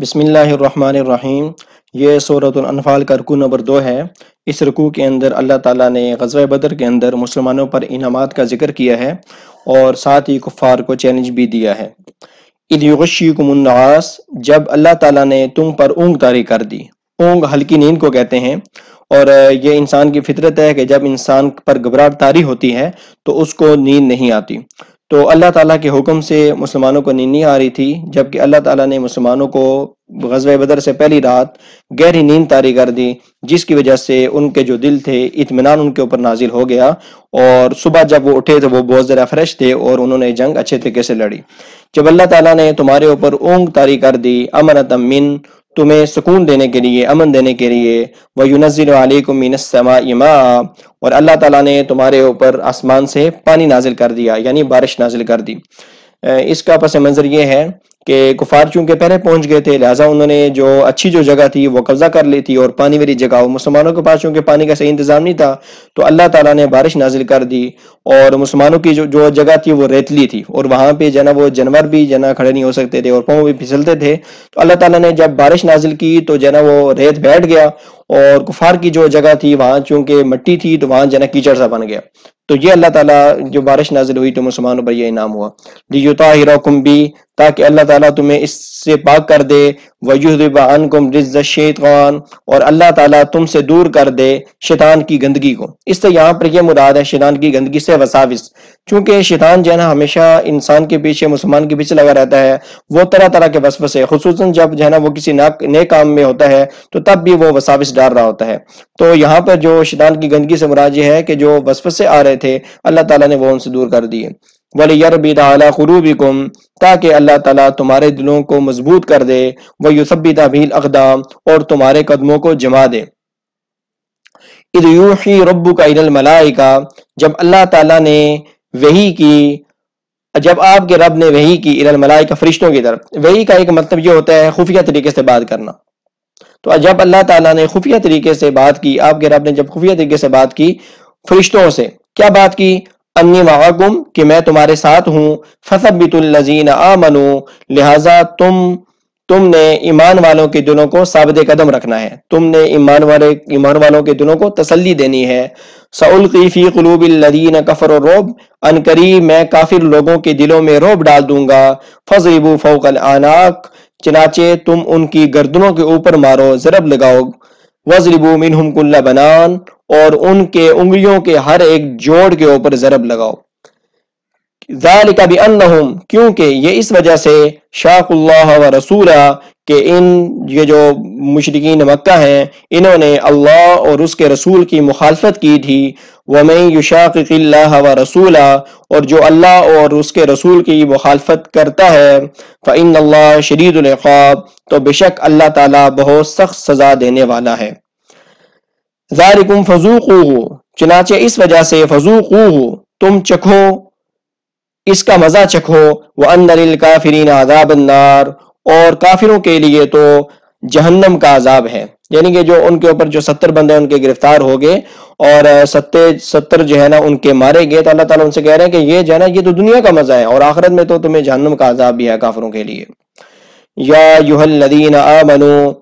بسم اللہ الرحمن الرحیم۔ یہ سورۃ الانفال کا رکوع نمبر 2 ہے۔ اس رکوع کے اندر اللہ تعالیٰ نے غزوہ بدر کے اندر مسلمانوں پر انعامات کا ذکر کیا ہے اور ساتھ ہی کفار کو چیلنج بھی دیا ہے۔ اذ یغشیکم النعاس، جب اللہ تعالیٰ نے تم پر اونگ طاری کر دی۔ اونگ ہلکی نیند کو کہتے ہیں، اور یہ انسان کی فطرت ہے کہ جب انسان پر گھبراہٹ طاری ہوتی ہے تو اس کو نیند نہیں آتی۔ تو اللہ تعالیٰ کے حکم سے مسلمانوں کو نیند نہیں آ رہی تھی، جبکہ اللہ تعالیٰ نے مسلمانوں کو غزوہ بدر سے پہلی رات گہری نیند طاری کر دی، جس کی وجہ سے ان کے جو دل تھے اطمینان ان کے اوپر نازل ہو گیا، اور صبح جب وہ اٹھے تو وہ بہت زیادہ فریش تھے اور انہوں نے جنگ اچھے طریقے سے لڑی۔ جب اللہ تعالیٰ نے تمہارے اوپر اونگ طاری کر دی، امنۃ من، تمہیں سکون دینے کے لیے، امن دینے کے لیے، وَيُنَزِّلُ عَلَيْكُم مِّنَ السَّمَاءِ مَاءً، اور اللہ تعالیٰ نے تمہارے اوپر آسمان سے پانی نازل کر دیا، یعنی بارش نازل کر دی۔ اس کا پس منظر یہ ہے کہ کفار چونکہ پہلے پہنچ گئے تھے، لہٰذا انہوں نے جو اچھی جو جگہ تھی وہ قبضہ کر لی تھی، اور پانی والی جگہ مسلمانوں کے پاس چونکہ پانی کا صحیح انتظام نہیں تھا تو اللہ تعالیٰ نے بارش نازل کر دی، اور مسلمانوں کی جو جگہ تھی وہ ریتلی تھی، اور وہاں پہ جو ہے نا وہ جانور بھی جو ہے نا کھڑے نہیں ہو سکتے تھے اور پاؤں بھی پھسلتے تھے۔ تو اللہ تعالیٰ نے جب بارش نازل کی تو جو ہے نا وہ ریت بیٹھ گیا، اور کفار کی جو جگہ تھی وہاں چونکہ مٹی تھی تو وہاں جو ہے نا کیچڑ سا بن گیا۔ تو یہ اللہ تعالیٰ جو بارش نازل ہوئی تو مسلمانوں پر یہ انعام ہوا۔ لِيُطَهِّرَكُم بِهِ، تاکہ اللہ تعالیٰ تمہیں اس سے پاک کر دے، وَيُذْهِبَ عَنْكُمْ رِجْزَ الشَّيْطَانِ، اور اللہ تعالیٰ تم سے دور کر دے شیطان کی گندگی کو۔ اس سے یہاں پر یہ مراد ہے شیطان کی گندگی سے وساوس، چونکہ شیطان جو ہے نا ہمیشہ انسان کے پیچھے، مسلمان کے پیچھے لگا رہتا ہے، وہ طرح طرح کے وسوسے، خصوصاً جب جو ہے نا وہ کسی نیک کام میں ہوتا ہے تو تب بھی وہ وساوس ڈال رہا ہوتا ہے۔ تو یہاں پر جو شیطان کی گندگی سے مراد یہ ہے کہ جو وسوسے آ رہے تھے اللہ تعالیٰ نے وہ ان سے دور کر دیے۔ وَلِيَرْبِطَ عَلَىٰ قُلُوبِكُمْ، تاکہ اللہ تعالیٰ تمہارے دلوں کو مضبوط کر دے، وَيُثَبِّتَ بِهِ الْأَقْدَامَ، اور تمہارے قدموں کو جما دے۔ اِذْ يُوحِي رَبُّكَ إِلَى الْمَلَائِكَةِ، جب اللہ تعالیٰ نے وحی کی، جب آپ کے رب نے وحی کی، الی الملائکہ، فرشتوں کی طرف۔ وحی کا ایک مطلب یہ ہوتا ہے خفیہ طریقے سے بات کرنا۔ تو جب اللہ تعالیٰ نے خفیہ طریقے سے بات کی، آپ کے رب نے جب خفیہ طریقے سے بات کی فرشتوں سے، کیا بات کی؟ انی معکم، کہ میں تمہارے ساتھ ہوں، فثبتوا الذین آمنوا، لہٰذا تم نے ایمان والوں کے دلوں کو ثابت قدم رکھنا ہے، تم نے ایمان والوں کے دلوں کو تسلی دینی ہے۔ سألقی فی قلوب الذین کفروا الرعب، ان قریب میں کافر لوگوں کے دلوں میں رعب ڈال دوں گا۔ فاضربوا فوق الاعناق، چنانچہ تم ان کی گردنوں کے اوپر مارو، ضرب لگاؤ۔ وَاضْرِبُوا مِنْهُمْ كُلَّ بَنَانٍ، اور ان کے انگلیوں کے ہر ایک جوڑ کے اوپر ضرب لگاؤ۔ ذَلِكَ بِأَنَّهُمْ، کیونکہ یہ اس وجہ سے، شَاقُوا اللَّهَ وَرَسُولَهُ، کہ یہ جو مشرکین مکہ ہیں انہوں نے اللہ اور اس کے رسول کی مخالفت کی تھی۔ وَمَن يُشَاقِقِ اللَّهَ وَرَسُولَهُ، اور جو اللہ اور اس کے رسول کی مخالفت کرتا ہے، فَإِنَّ اللَّهَ شَدِيدُ الْعِقَابِ، تو بے شک اللہ تعالیٰ بہت سخت سزا دینے والا ہے۔ ذَلِكُمْ فَذُوقُوهُ، چنانچہ اس وجہ سے، فَذُوقُوهُ، تم چکھو، اس کا مزہ چکھو۔ وَأَنَّ لِلْكَافِرِينَ عَذَابَ النَّارِ، اور کافروں کے لیے تو جہنم کا عذاب ہے، یعنی کہ جو ان کے اوپر جو 70 بندے ان کے گرفتار ہو گئے اور 70 جو ہے نا ان کے مارے گئے، تو اللہ تعالیٰ ان سے کہہ رہے ہیں کہ یہ جو ہے نا یہ تو دنیا کا مزہ ہے، اور آخرت میں تو تمہیں جہنم کا عذاب بھی ہے کافروں کے لیے۔ یا ایھا الذین آمنوا،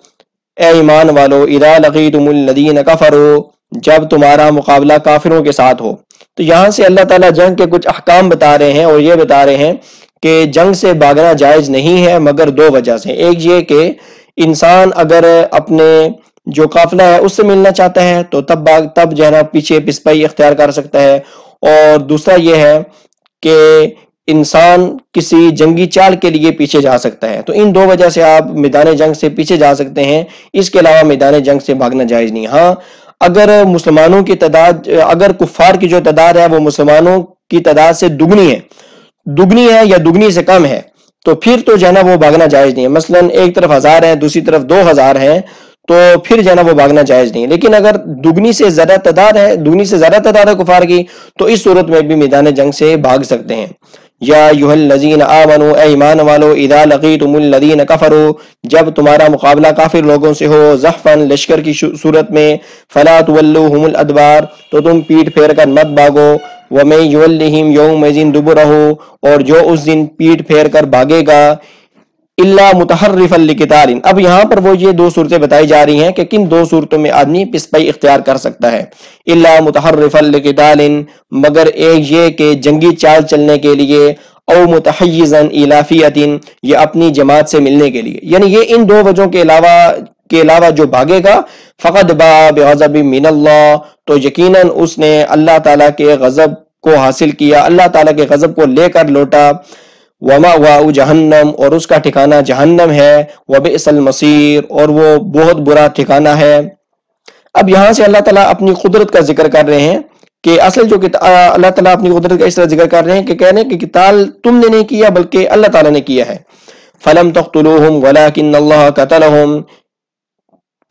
اے ایمان والو، اذا لقیتم الذین کفروا، جب تمہارا مقابلہ کافروں کے ساتھ ہو۔ تو یہاں سے اللہ تعالیٰ جنگ کے کچھ احکام بتا رہے ہیں، اور یہ بتا رہے ہیں کہ جنگ سے بھاگنا جائز نہیں ہے مگر 2 وجہ سے۔ ایک یہ کہ انسان اگر اپنے جو قافلہ ہے اس سے ملنا چاہتا ہے تو تب جو ہے نا پیچھے پسپائی اختیار کر سکتا ہے، اور دوسرا یہ ہے کہ انسان کسی جنگی چال کے لیے پیچھے جا سکتا ہے۔ تو ان 2 وجہ سے آپ میدان جنگ سے پیچھے جا سکتے ہیں، اس کے علاوہ میدان جنگ سے بھاگنا جائز نہیں۔ ہاں، اگر مسلمانوں کی تعداد، اگر کفار کی جو تعداد ہے وہ مسلمانوں کی تعداد سے دگنی ہے یا دگنی سے کم ہے، تو پھر تو جو ہے نا وہ بھاگنا جائز نہیں ہے۔ مثلا ایک طرف 1000 ہے، دوسری طرف 2000 ہیں، تو پھر جو ہے نا وہ بھاگنا جائز نہیں ہے۔ لیکن اگر دگنی سے زیادہ تعداد ہے کفار کی، تو اس صورت میں بھی میدان جنگ سے بھاگ سکتے ہیں۔ یا ایھا الذین آمنوا، اے ایمان والو، اذا لقیتم الذین کفروا، جب تمہارا مقابلہ کافر لوگوں سے ہو، زحفا، لشکر کی صورت میں، فلا تولوہم الادبار، تو تم پیٹ پھیر کر مت بھاگو۔ وَمَن يُوَلِّهِمْ يَوْمَئِذٍ دُبُرَهُ، اور جو اس دن پیٹ پھیر کر بھاگے گا الا متحرفا لقتال. اب یہاں پر وہ یہ دو صورتیں بتائی جا رہی ہیں کہ کن دو صورتوں میں آدمی پسپائی اختیار کر سکتا ہے. الا متحرفا لقتال، مگر ایک یہ کہ جنگی چال چلنے کے لیے، او متحیزا الی فئۃ، یہ اپنی جماعت سے ملنے کے لیے. یعنی یہ ان دو وجہوں کے علاوہ جو بھاگے گا، فقد باء بغضب من اللہ، تو یقیناً اس نے اللہ تعالیٰ کے غضب کو حاصل کیا، اللہ تعالیٰ کے غضب کو لے کر لوٹا. ومأواہ جہنم، اور اس کا ٹھکانہ جہنم ہے. وبئس المصیر، اور وہ بہت برا ٹھکانہ ہے. اب یہاں سے اللہ تعالیٰ اپنی قدرت کا ذکر کر رہے ہیں کہ اصل جو اللہ تعالیٰ اپنی قدرت کا اس طرح ذکر کر رہے ہیں کہ کہہ رہے ہیں کہ قتال تم نے نہیں کیا بلکہ اللہ تعالیٰ نے کیا ہے. فلم تقتلوہم ولکن اللہ قتلہم،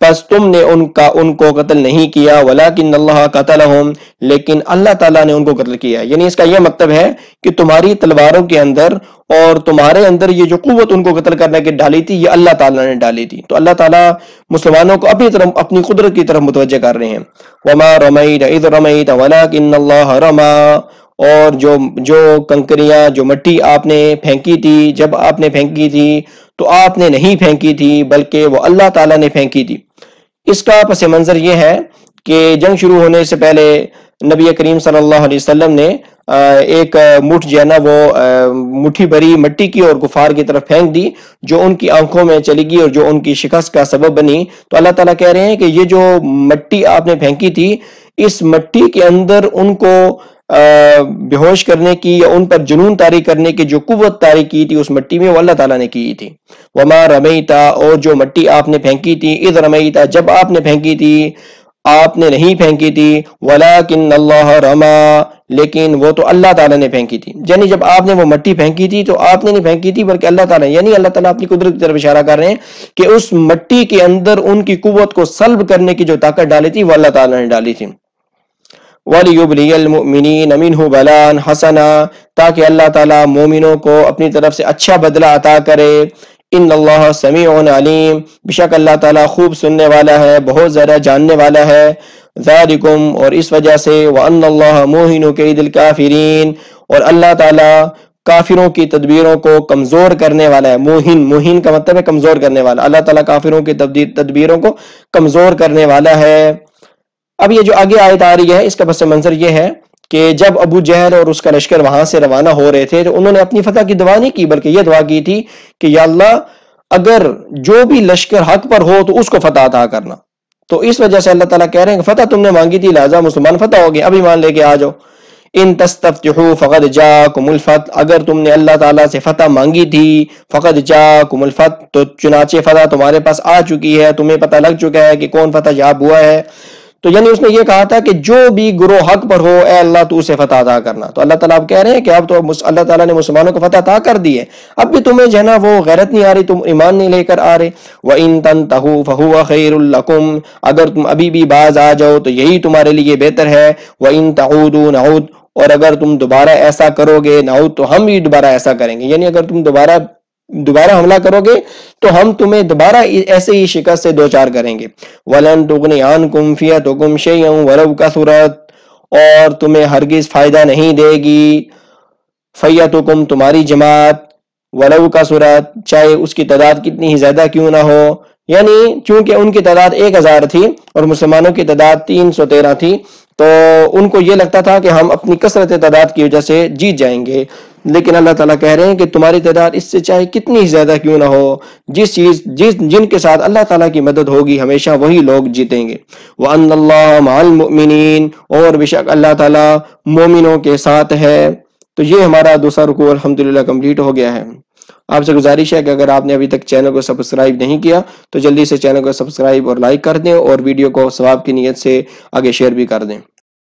پس تم نے ان کو قتل نہیں کیا، ولکن اللہ قتلہم، لیکن اللہ تعالیٰ نے ان کو قتل کیا. یعنی اس کا یہ مطلب ہے کہ تمہاری تلواروں کے اندر اور تمہارے اندر یہ جو قوت ان کو قتل کرنے کی ڈالی تھی، یہ اللہ تعالیٰ نے ڈالی تھی. تو اللہ تعالیٰ مسلمانوں کو اپنی قدرت کی طرف متوجہ کر رہے ہیں. وما رمیت اذ رمیت ولکن اللہ رما، اور جو کنکریاں، جو مٹی آپ نے پھینکی تھی، جب آپ نے پھینکی تھی تو آپ نے نہیں پھینکی تھی بلکہ وہ اللہ تعالیٰ نے پھینکی تھی. اس کا پس منظر یہ ہے کہ جنگ شروع ہونے سے پہلے نبی کریم صلی اللہ علیہ وسلم نے ایک مٹھ جو ہے نا وہ مٹھی بھری مٹی کی اور کفار کی طرف پھینک دی، جو ان کی آنکھوں میں چلی گئی اور جو ان کی شکست کا سبب بنی. تو اللہ تعالیٰ کہہ رہے ہیں کہ یہ جو مٹی آپ نے پھینکی تھی، اس مٹی کے اندر ان کو بے ہوش کرنے کی یا ان پر جنون طاری کرنے کی جو قوت طاری کی تھی اس مٹی میں، وہ اللہ تعالیٰ نے کی تھی. وما رمیتا، اور جو مٹی آپ نے پھینکی تھی، اذ رمیتا، جب آپ نے پھینکی تھی، آپ نے نہیں پھینکی تھی، ولکن اللہ رما، لیکن وہ تو اللہ تعالیٰ نے پھینکی تھی. یعنی جب آپ نے وہ مٹی پھینکی تھی تو آپ نے نہیں پھینکی تھی بلکہ اللہ تعالیٰ. یعنی اللہ تعالیٰ اپنی قدرت کی طرف اشارہ کر رہے ہیں کہ اس مٹی کے اندر ان کی قوت کو سلب کرنے کی جو طاقت ڈالی تھی وہ اللہ تعالیٰ نے ڈالی تھی. وَلِيُبْلِيَ الْمُؤْمِنِينَ مِنْهُ بَلَاءً حَسَنًا، تاکہ اللہ تعالیٰ مومنوں کو اپنی طرف سے اچھا بدلہ عطا کرے. ان اللہ سمیع علیم، بے شک اللہ تعالیٰ خوب سننے والا ہے، بہت زیادہ جاننے والا ہے. ذالکم، اور اس وجہ سے، وَأَنَّ اللَّهَ مُوهِنُ كَيْدِ الْكَافِرِينَ، اور اللہ تعالیٰ کافروں کی تدبیروں کو کمزور کرنے والا ہے. موہن کا مطلب ہے کمزور کرنے والا. اللہ تعالیٰ کافروں کی تدبیروں کو کمزور کرنے والا ہے. اب یہ جو آگے آیت آ رہی ہے اس کا پس منظر یہ ہے کہ جب ابو جہل اور اس کا لشکر وہاں سے روانہ ہو رہے تھے تو انہوں نے اپنی فتح کی دعا نہیں کی بلکہ یہ دعا کی تھی کہ یا اللہ اگر جو بھی لشکر حق پر ہو تو اس کو فتح عطا کرنا. تو اس وجہ سے اللہ تعالیٰ کہہ رہے ہیں کہ فتح تم نے مانگی تھی لہذا مسلمان فتح ہو گئے، اب ایمان لے کے آ جاؤ. ان تستفتحوا فقد جاءکم الفتح، اگر تم نے اللہ تعالیٰ سے فتح مانگی تھی، فقد جاءکم الفتح، تو چنانچہ فتح تمہارے پاس آ چکی ہے، تمہیں پتہ لگ چکا ہے کہ کون فتح یاب ہوا ہے. تو یعنی اس نے یہ کہا تھا کہ جو بھی گروہ حق پر ہو اے اللہ تو اسے فتح عطا کرنا. تو اللہ تعالیٰ اب کہہ رہے ہیں کہ اب تو اللہ تعالیٰ نے مسلمانوں کو فتح عطا کر دی ہے، اب بھی تمہیں جو ہے نا وہ غیرت نہیں آ رہی، تم ایمان نہیں لے کر آ رہے. وَإِن تَنْتَهُوا فَهُوَ خَيْرٌ لَكُمْ، اگر تم ابھی بھی باز آ جاؤ تو یہی تمہارے لیے بہتر ہے. وَإِن تَعُودُوا نَعُودْ، اور اگر تم دوبارہ ایسا کرو گے، نعود، تو ہم بھی دوبارہ ایسا کریں گے. یعنی اگر تم دوبارہ حملہ کرو گے تو ہم تمہیں دوبارہ ایسے ہی شکست سے دوچار کریں گے. وَلَن تُغْنِ عَنْكُمْ فِئَتُكُمْ شَيْئًا وَلَوْ كَثُرَتْ، اور تمہیں ہرگز فائدہ نہیں دے گی فِئَتُكُمْ تمہاری جماعت، وَلَوْ كَثُرَتْ چاہے اس کی تعداد کتنی ہی زیادہ کیوں نہ ہو. یعنی چونکہ ان کی تعداد 1000 تھی اور مسلمانوں کی تعداد 313 تھی تو ان کو یہ لگتا تھا کہ ہم اپنی کثرت تعداد کی وجہ سے جیت جائیں گے، لیکن اللہ تعالیٰ کہہ رہے ہیں کہ تمہاری تعداد اس سے چاہے کتنی ہی زیادہ کیوں نہ ہو، جن کے ساتھ اللہ تعالیٰ کی مدد ہوگی ہمیشہ وہی لوگ جیتیں گے. وَأَنَّ اللَّهَ مَعَ الْمُؤْمِنِينَ، اور بے شک اللہ تعالیٰ مومنوں کے ساتھ ہے. تو یہ ہمارا دوسرا رکوع الحمدللہ کمپلیٹ ہو گیا ہے. آپ سے گزارش ہے کہ اگر آپ نے ابھی تک چینل کو سبسکرائب نہیں کیا تو جلدی سے چینل کو سبسکرائب اور لائک کر دیں اور ویڈیو کو ثواب کی نیت سے آگے شیئر بھی کر دیں.